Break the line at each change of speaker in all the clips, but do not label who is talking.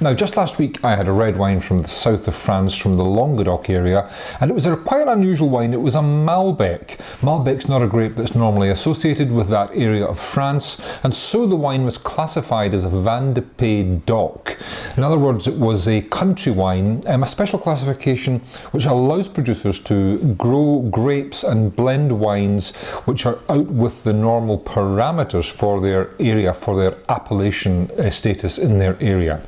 Now, just last week I had a red wine from the south of France, from the Languedoc area, and it was a quite unusual wine. It was a Malbec. Malbec's not a grape that's normally associated with that area of France, and so the wine was classified as a Vin de Pays d'Oc. In other words, it was a country wine, a special classification which allows producers to grow grapes and blend wines which are out with the normal parameters for their area, for their appellation status in their area.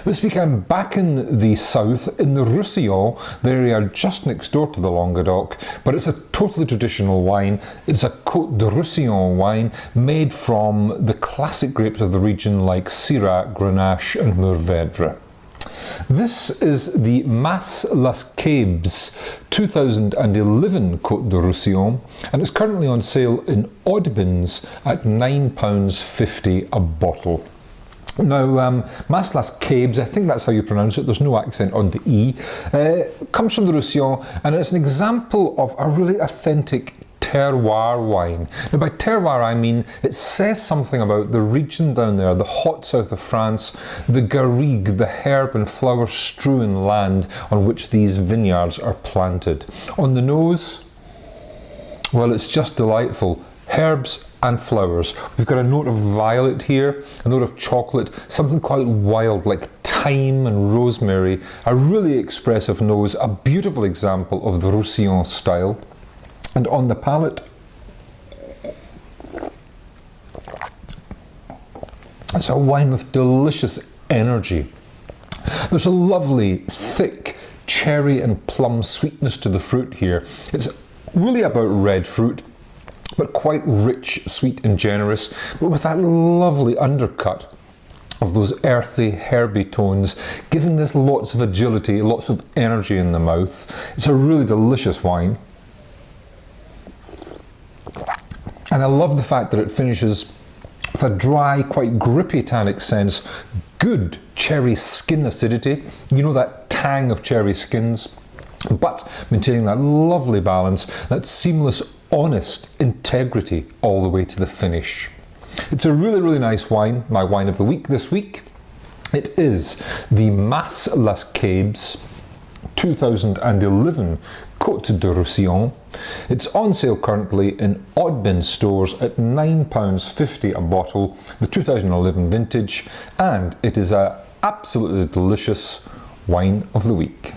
This week I'm back in the south, in the Roussillon, the area just next door to the Languedoc, but it's a totally traditional wine. It's a Côtes du Roussillon wine made from the classic grapes of the region like Syrah, Grenache and Mourvèdre. This is the Mas Las Cabes 2011 Côtes du Roussillon, and it's currently on sale in odd bins at £9.50 a bottle. Now, Mas Las Cabes, I think that's how you pronounce it, there's no accent on the E, comes from the Roussillon, and it's an example of a really authentic terroir wine. Now, by terroir I mean it says something about the region down there, the hot south of France, the garrigue, the herb and flower strewn land on which these vineyards are planted. On the nose, well, it's just delightful. Herbs and flowers. We've got a note of violet here, a note of chocolate, something quite wild like thyme and rosemary, a really expressive nose, a beautiful example of the Roussillon style. And on the palate, it's a wine with delicious energy. There's a lovely, thick cherry and plum sweetness to the fruit here. It's really about red fruit, but quite rich, sweet and generous, but with that lovely undercut of those earthy, herby tones, giving this lots of agility, lots of energy in the mouth. It's a really delicious wine. And I love the fact that it finishes with a dry, quite grippy tannic sense, good cherry skin acidity, you know, that tang of cherry skins, but maintaining that lovely balance, that seamless, honest integrity all the way to the finish. It's a really, really nice wine, my wine of the week this week. It is the Mas Las Cabes 2011 Côtes du Roussillon. It's on sale currently in odd bin stores at £9.50 a bottle, the 2011 vintage, and it is an absolutely delicious wine of the week.